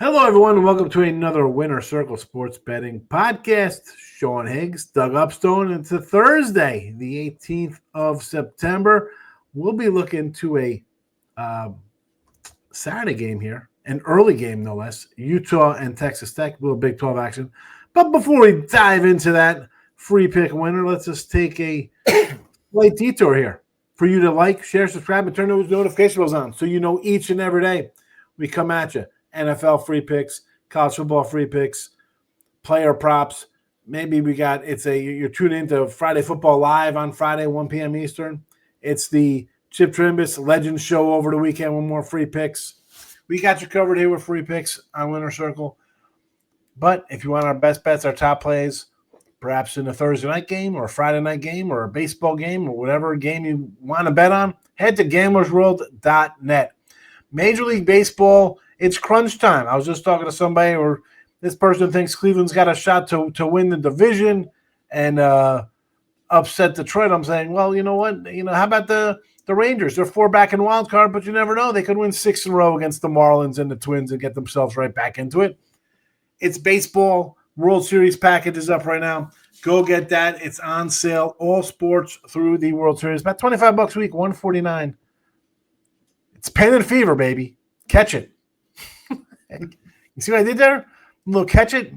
Hello, everyone, and welcome to another Winner Circle Sports Betting Podcast. Sean Higgs, Doug Upstone. It's a Thursday, the 18th of September. We'll be looking to a Saturday game here, an early game, no less. Utah and Texas Tech, a little Big 12 action. But before we dive into that free pick winner, let's just take a slight detour here for you to like, share, subscribe, and turn those notification bells on so you know each and every day we come at you. NFL free picks, college football free picks, player props. Maybe you're tuning into Friday Football Live on Friday, 1 p.m. Eastern. It's the Chip Trimbus Legends show over the weekend with more free picks. We got you covered here with free picks on Winner Circle. But if you want our best bets, our top plays, perhaps in a Thursday night game or a Friday night game or a baseball game or whatever game you want to bet on, head to gamblersworld.net. Major League Baseball, it's crunch time. I was just talking to somebody where this person thinks Cleveland's got a shot to win the division and upset Detroit. I'm saying, well, you know what? How about the Rangers? They're 4 back in wild card, but you never know. They could win 6 in a row against the Marlins and the Twins and get themselves right back into it. It's baseball. World Series package is up right now. Go get that. It's on sale. All sports through the World Series. About $25 a week, $149. It's pen and fever, baby. Catch it. You see what I did there? A little catch it?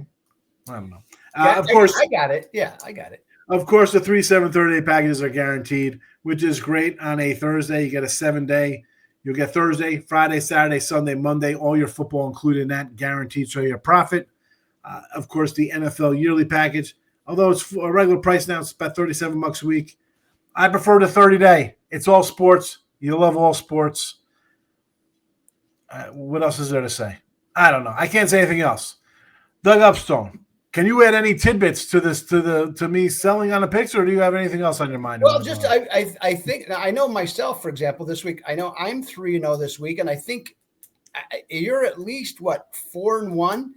I don't know. Of course, I got it. Yeah, I got it. Of course, the 3, 7, 30-day packages are guaranteed, which is great on a Thursday. You get a 7-day. You'll get Thursday, Friday, Saturday, Sunday, Monday, all your football included in that, guaranteed, so your profit. Of course, the NFL yearly package, although it's a regular price now, it's about $37 a week. I prefer the 30-day. It's all sports. You love all sports. What else is there to say? I don't know. I can't say anything else. Doug Upstone, can you add any tidbits to this to me selling on the picks, or do you have anything else on your mind? Well, I think I know myself, for example, this week. I know I'm 3-0 this week, and I think you're at least 4-1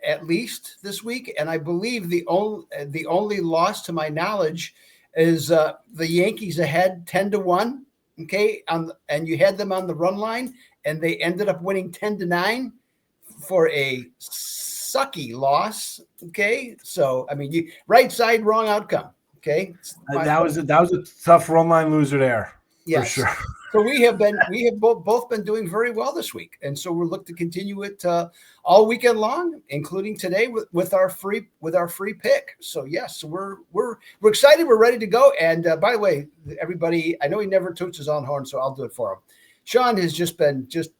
at least this week. And I believe the only loss to my knowledge is the Yankees ahead 10-1. Okay, and you had them on the run line, and they ended up winning 10-9 for a sucky loss. Okay, so I mean, you right side, wrong outcome. Okay, that was a tough run line loser there. Yes. For sure. So we have both been doing very well this week, and so we'll look to continue it all weekend long, including today with our free pick. So yes, we're excited. We're ready to go. And by the way, everybody, I know he never toots his own horn, so I'll do it for him. Sean has just been just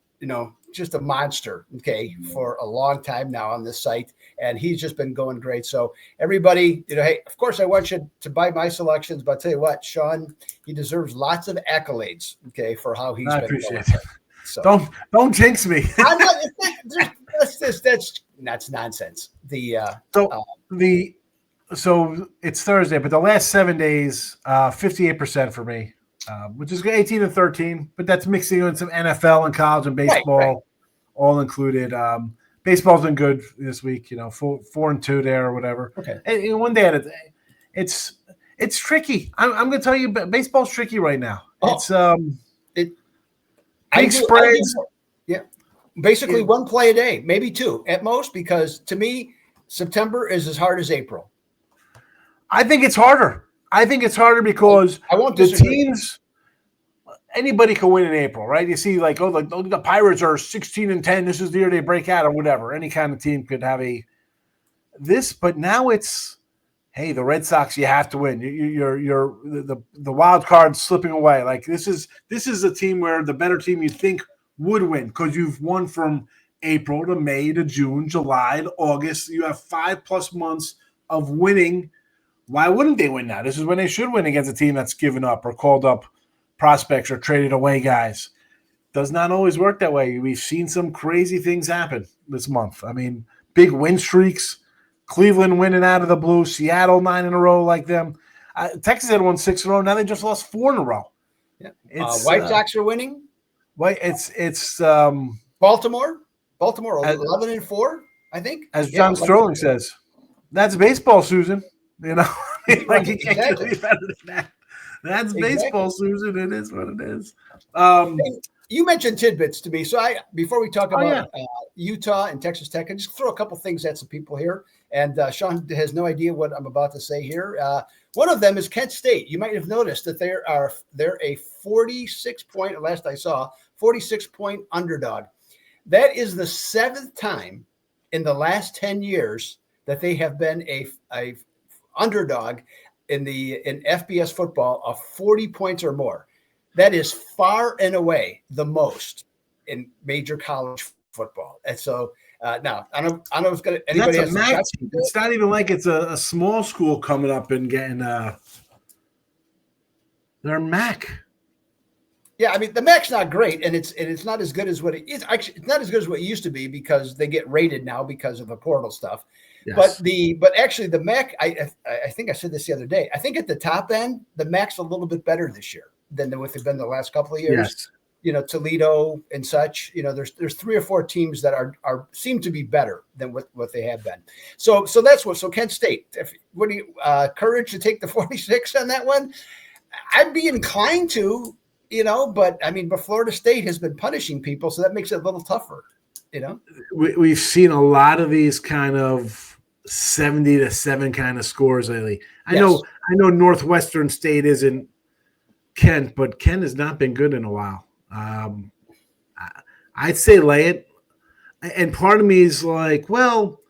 a monster, okay, for a long time now on this site, and he's just been going great. So everybody, hey, of course I want you to buy my selections, but I'll tell you what, Sean, he deserves lots of accolades, okay, for how he's been appreciate going. It. So don't jinx me. That's nonsense. So it's Thursday, but the last 7 days, 58% for me. Which is 18 and 13, but that's mixing in some NFL and college and baseball, all included. Baseball's been good this week, 4-2 there or whatever. Okay. And one day at a day. It's tricky. I'm going to tell you, baseball's tricky right now. Oh. It's big spreads. Yeah, basically one play a day, maybe 2 at most, because to me, September is as hard as April. I think it's harder. Because the teams, anybody can win in April, right? You see, the Pirates are 16-10. This is the year they break out or whatever. Any kind of team could have but now it's, hey, the Red Sox, you have to win. You're the wild card slipping away. Like this is a team where the better team you think would win because you've won from April to May to June, July to August. You have 5+ months of winning. Why wouldn't they win now? This is when they should win against a team that's given up or called up prospects or traded away guys. Does not always work that way. We've seen some crazy things happen this month. I mean, big win streaks, Cleveland winning out of the blue, Seattle 9 in a row like them. Texas had won 6 in a row. Now they just lost 4 in a row. Yeah. White Sox are winning. It's Baltimore 11-4, I think. As John Sterling says, that's baseball, Susan. You can't get any better than that. That's baseball, Susan. It is what it is. You mentioned tidbits to me. So before we talk about Utah and Texas Tech, I just throw a couple things at some people here. And Sean has no idea what I'm about to say here. One of them is Kent State. You might have noticed that they're a 46-point, last I saw, 46-point underdog. That is the 7th time in the last 10 years that they have been a underdog in FBS football of 40 points or more. That is far and away the most in major college football. And so now I don't know if anybody has MAC. It's not even like it's a small school coming up and getting their MAC. Yeah, I mean the MAC's not great, and it's not as good as what it is. Actually, it's not as good as what it used to be because they get rated now because of the portal stuff. Yes. But actually the MAC, I think I said this the other day. I think at the top end, the MAC's a little bit better this year than what they've been the last couple of years. Yes. You know, Toledo and such. You know, there's 3 or 4 teams that are seem to be better than what they have been. So that's what. So Kent State, what do you courage to take the 46 on that one? I'd be inclined to, you know, but I mean, but Florida State has been punishing people, so that makes it a little tougher. You know, we've seen a lot of these kind of 70-7 kind of scores lately. I know Northwestern State isn't Kent, but Kent has not been good in a while. I'd say lay it. And part of me is like, well,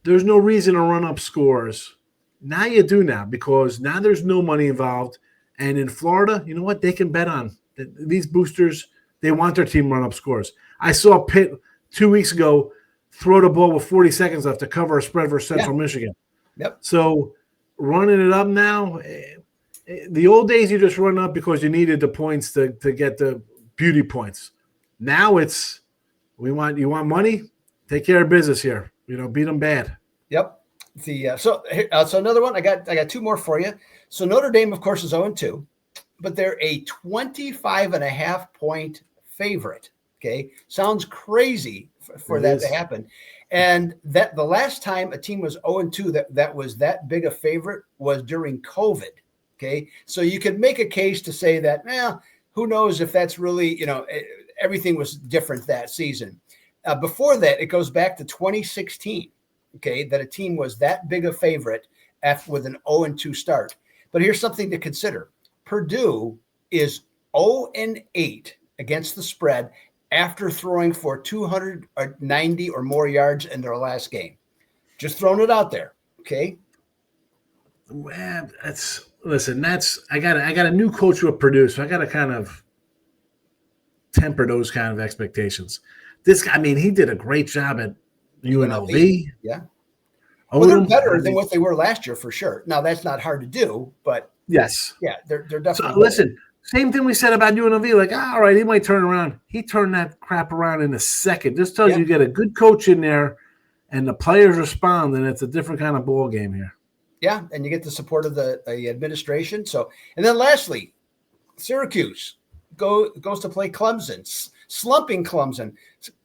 there's no reason to run up scores. Now you do now because now there's no money involved. And in Florida, you know what? They can bet on these boosters. They want their team to run up scores. I saw Pitt 2 weeks ago throw the ball with 40 seconds left to cover a spread versus Central Michigan. Yep. So running it up now, the old days you just run up because you needed the points to get the beauty points. Now it's you want money, take care of business here. You know, beat them bad. Yep. So another one. I got 2 more for you. So Notre Dame, of course, is 0-2, but they're a 25.5 point favorite. Okay, sounds crazy for that to happen. And that the last time a team was 0-2 that was that big a favorite was during COVID. Okay, so you could make a case to say that, who knows if that's really, you know, everything was different that season. Before that, it goes back to 2016. Okay, that a team was that big a favorite with an 0-2 start. But here's something to consider: Purdue is 0-8 against the spread after throwing for 290 or more yards in their last game. Just throwing it out there. Okay. Well, I got a new coach with Purdue, so I got to kind of temper those kind of expectations. This guy, I mean, he did a great job at UNLV. Yeah. Well, they're better than what they were last year for sure. Now that's not hard to do, but yes. Yeah, they're definitely. So, listen, same thing we said about UNLV. Like, all right, he might turn around. He turned that crap around in a second. This tells you get a good coach in there, and the players respond, and it's a different kind of ball game here. Yeah, and you get the support of the administration. So, and then lastly, Syracuse goes to play Clemson, slumping Clemson.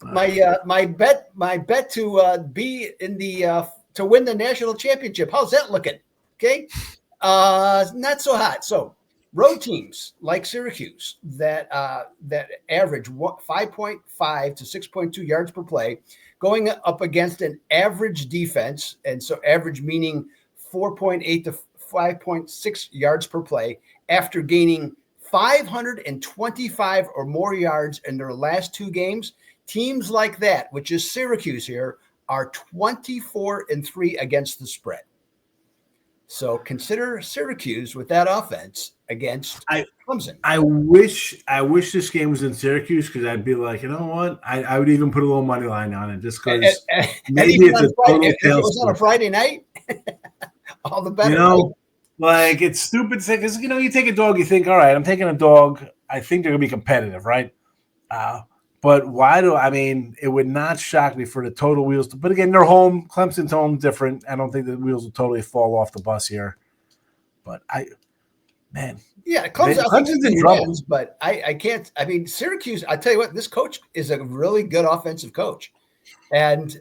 My bet to be in the to win the national championship. How's that looking? Okay, not so hot. So. Road teams like Syracuse that average 5.5 to 6.2 yards per play, going up against an average defense, and so average meaning 4.8 to 5.6 yards per play after gaining 525 or more yards in their last 2 games. Teams like that, which is Syracuse here, are 24-3 against the spread. So consider Syracuse with that offense against Clemson. I wish this game was in Syracuse because I'd be like, you know what? I would even put a little money line on it just because maybe it's a total tailspin. If it was on a Friday night, all the better. You know, like it's stupid because you take a dog, you think, all right, I'm taking a dog. I think they're gonna be competitive, right? But it would not shock me for the total wheels. But again, they're home. Clemson's home, different. I don't think the wheels will totally fall off the bus here. But Clemson's in trouble. But I can't. I mean, Syracuse. I tell you what, this coach is a really good offensive coach, and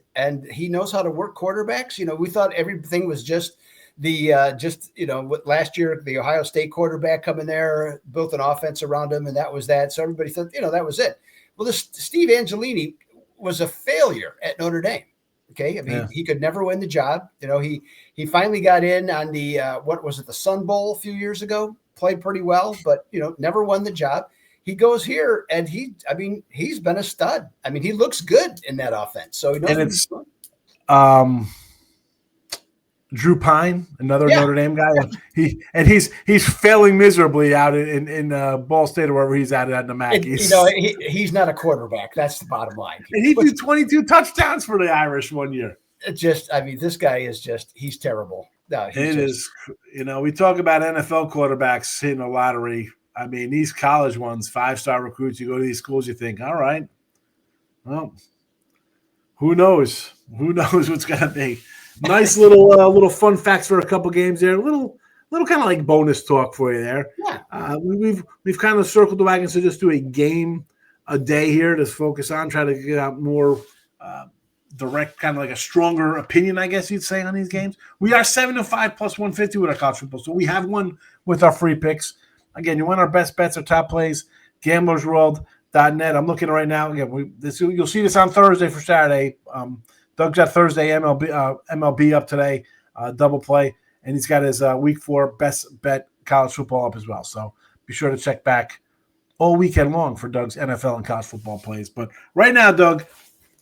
he knows how to work quarterbacks. You know, we thought everything was just last year the Ohio State quarterback coming there built an offense around him, and that was that. So everybody thought, that was it. Well, this Steve Angelini was a failure at Notre Dame. Okay, I mean, he could never win the job. He finally got in on the what was it, the Sun Bowl a few years ago. Played pretty well, but never won the job. He goes here, and he's been a stud. I mean, he looks good in that offense. So he knows. And it's Drew Pine, another Notre Dame guy. He's failing miserably out in Ball State or wherever he's at the MAC. He's not a quarterback. That's the bottom line. And he threw 22 touchdowns for the Irish one year. This guy is he's terrible. No, we talk about NFL quarterbacks hitting the lottery. I mean, these college ones, 5-star recruits, you go to these schools, you think, all right, well, who knows? Who knows what's going to be? Nice little fun facts for a couple games there. Little kind of like bonus talk for you there. Yeah. We've kind of circled the wagon, so just do a game a day here to focus on, try to get out more direct, kind of like a stronger opinion, I guess you'd say, on these games. We are 7-5 plus 150 with our college football, so we have one with our free picks. Again, you want our best bets or top plays, gamblersworld.net. I'm looking right now. Again, you'll see this on Thursday for Saturday. Doug's got Thursday MLB up today, double play, and he's got his week 4 best bet college football up as well. So be sure to check back all weekend long for Doug's NFL and college football plays. But right now, Doug,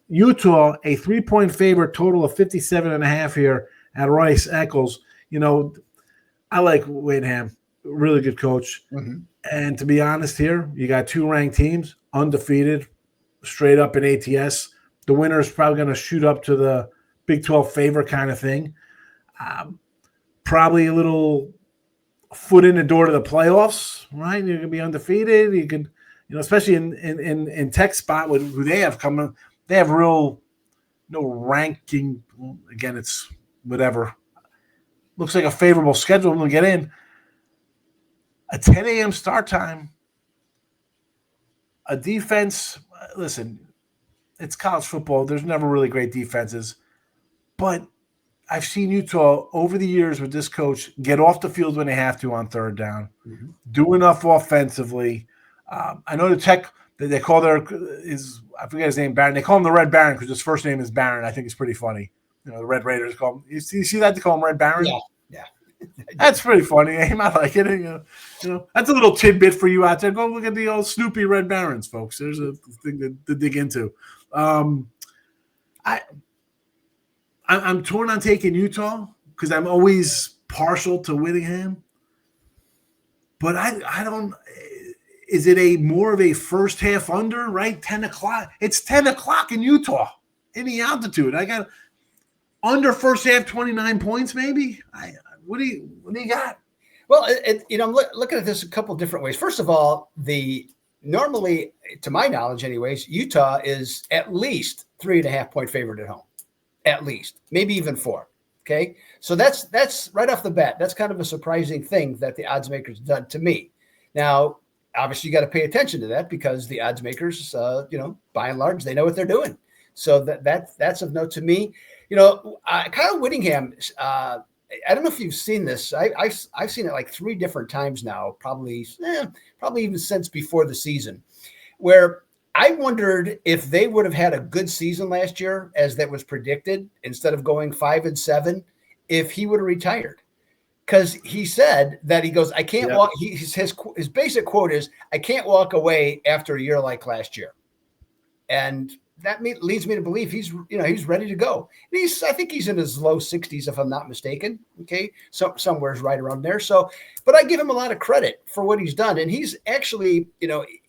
Utah, a 3-point favorite, total of 57.5 here at Rice Eccles. I like Wade Ham, really good coach. Mm-hmm. And to be honest here, you got 2 ranked teams, undefeated, straight up in ATS. The winner is probably going to shoot up to the Big 12 favorite kind of thing. Probably a little foot in the door to the playoffs, right? You're going to be undefeated. You could, especially in Tech spot with who they have coming, they have no ranking. Again, it's whatever. Looks like a favorable schedule to get in. A 10 a.m. start time. A defense. Listen, it's college football. There's never really great defenses. But I've seen Utah over the years with this coach get off the field when they have to on third down, do enough offensively. I know the Tech, they call I forget his name, Barron. They call him the Red Baron because his first name is Barron. I think it's pretty funny. The Red Raiders call him. You see that? They call him Red Baron? Yeah. That's pretty funny name. I like it. That's a little tidbit for you out there. Go look at the old Snoopy Red Barons, folks. There's a thing to dig into. I'm torn on taking Utah because I'm always partial to Whittingham. But I don't – is it more of a first half under, right? 10 o'clock. It's 10 o'clock in Utah in the altitude. I got under first half 29 points maybe. What do you got? Well, I'm looking at this a couple different ways. First of all, normally, to my knowledge anyways, Utah is at least 3.5 point favorite at home. At least. Maybe even 4. Okay? So that's right off the bat. That's kind of a surprising thing that the odds makers done to me. Now, obviously, you got to pay attention to that because the odds makers, by and large, they know what they're doing. So that's of note to me. Kyle Whittingham, I don't know if you've seen this. I've seen it like 3 different times now, probably even since before the season, where I wondered if they would have had a good season last year, as that was predicted, instead of going 5-7, if he would have retired. Because he said that he goes, I can't walk. His basic quote is, I can't walk away after a year like last year. And that leads me to believe he's ready to go. And I think he's in his low 60s, if I'm not mistaken. Okay. So somewhere's right around there. So, but I give him a lot of credit for what he's done. And he's actually,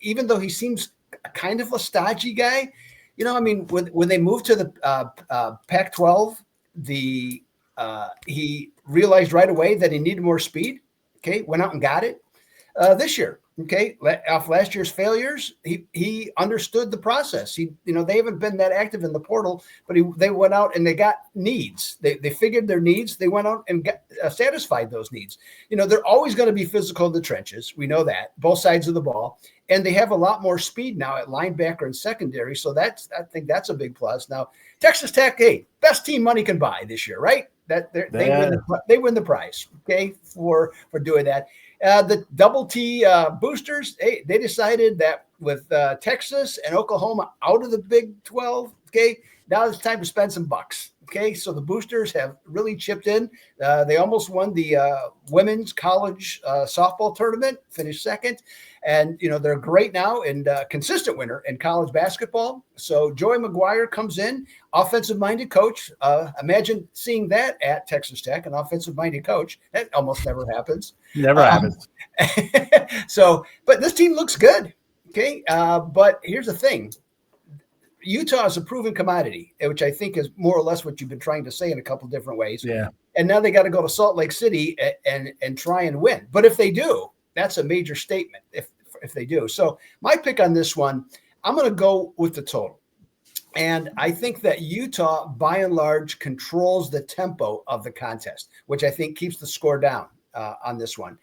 even though he seems kind of a stodgy guy, when they moved to the Pac-12, he realized right away that he needed more speed. Okay. Went out and got it this year. Okay, off last year's failures, he understood the process. They haven't been that active in the portal, but they went out and they got needs. They figured their needs. They went out and satisfied those needs. They're always going to be physical in the trenches. We know that, both sides of the ball, and they have a lot more speed now at linebacker and secondary. So I think that's a big plus. Now, Texas Tech, hey, best team money can buy this year, right? They win the prize. Okay, for doing that. The double T boosters, they decided that Texas and Oklahoma out of the Big 12. Okay, now it's time to spend some bucks. Okay, so the boosters have really chipped in. They almost won the women's college softball tournament, finished second. And, they're great now and consistent winner in college basketball. So Joey McGuire comes in, offensive-minded coach. Imagine seeing that at Texas Tech, an offensive-minded coach. That almost never happens. Never happens. But this team looks good. Okay, but here's the thing. Utah is a proven commodity, which I think is more or less what you've been trying to say in a couple of different ways. Yeah. And now they got to go to Salt Lake City and try and win. But if they do, that's a major statement if they do. So my pick on this one, I'm going to go with the total. And I think that Utah, by and large, controls the tempo of the contest, which I think keeps the score down on this one.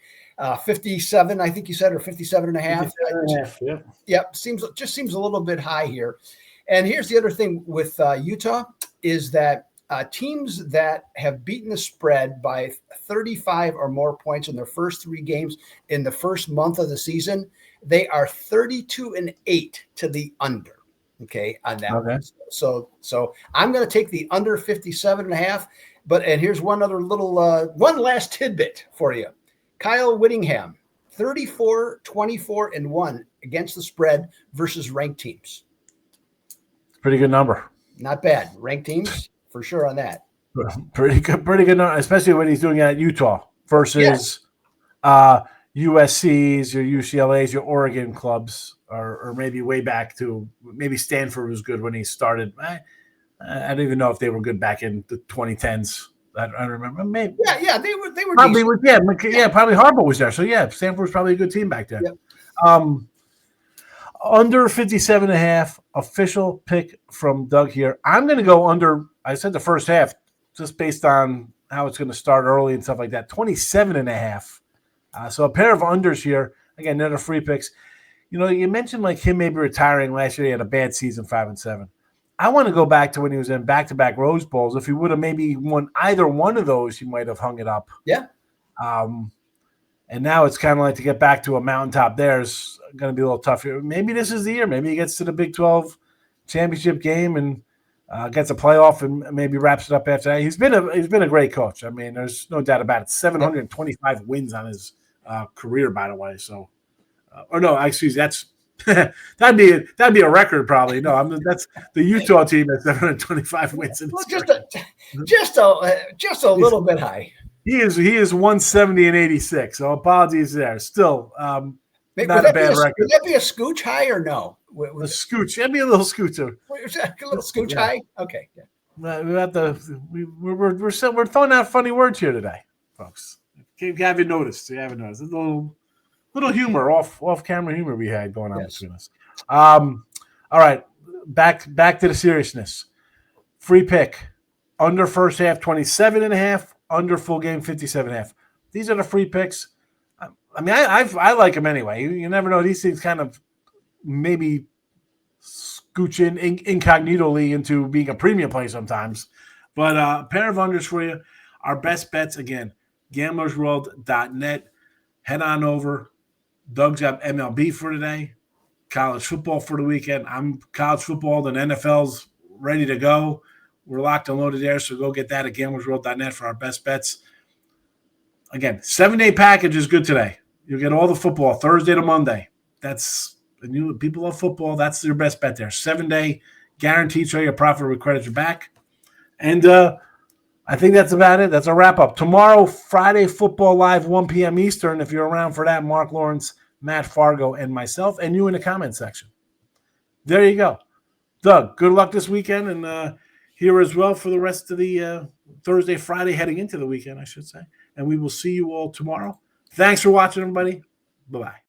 57, I think you said, or 57 and a half. 57 and a half, yeah. Yep, seems a little bit high here. And here's the other thing with Utah is that teams that have beaten the spread by 35 or more points in their first 3 games in the first month of the season, they are 32-8 to the under. Okay, on that one. So I'm going to take the under 57 and a half. And here's one other little one last tidbit for you. Kyle Whittingham, 34-24-1 against the spread versus ranked teams. Pretty good number. Not bad. Ranked teams for sure on that. Pretty good number, especially when he's doing it at Utah versus USC's, your UCLA's, your Oregon clubs, or maybe way back to maybe Stanford was good when he started. I don't even know if they were good back in the 2010s. I don't remember. Maybe. Yeah, they were probably decent. Probably Harbaugh was there. So yeah, Stanford was probably a good team back then. Yep. Under 57 and a half, official pick from Doug here. I'm going to go under, I said the first half, just based on how it's going to start early and stuff like that, 27 and a half. So a pair of unders here. Again, another free picks. You mentioned like him maybe retiring last year. He had a bad season, 5-7. I want to go back to when he was in back-to-back Rose Bowls. If he would have maybe won either one of those, he might have hung it up. Yeah. And now it's kind of like to get back to a mountaintop there is going to be a little tough here. Maybe this is the year. Maybe he gets to the Big 12 championship game and gets a playoff and maybe wraps it up after that. He's been a great coach. I mean, there's no doubt about it. 725 wins on his career, by the way. So, that's that'd be a record probably. No, that's the Utah team at 725 wins. Well, just a little bit high. He is 170 and 86. So apologies there. Still, not a bad record. Would that be a scooch high or no? A scooch. That'd be a little scoocher. A little scooch high. Okay. Yeah. We're throwing out funny words here today, folks. Haven't noticed. You haven't noticed. A little humor, off camera humor we had going on between us. All right, back to the seriousness. Free pick under first half 27 and a half. Under full game, 57.5. These are the free picks. I mean, I like them anyway. You never know. These things kind of maybe scooch in incognitally into being a premium play sometimes. But a pair of unders for you. Our best bets, again, gamblersworld.net. Head on over. Doug's got MLB for today. College football for the weekend. I'm college football. The NFL's ready to go. We're locked and loaded there, so go get that at gamblersworld.net for our best bets. Again, 7-day package is good today. You'll get all the football Thursday to Monday. People love football. That's your best bet there. 7-day guaranteed, so your profit will credit you back. And I think that's about it. That's a wrap-up. Tomorrow, Friday Football Live, 1 p.m. Eastern. If you're around for that, Mark Lawrence, Matt Fargo, and myself, and you in the comment section. There you go. Doug, good luck this weekend, and here as well for the rest of the Thursday, Friday, heading into the weekend, I should say. And we will see you all tomorrow. Thanks for watching, everybody. Bye-bye.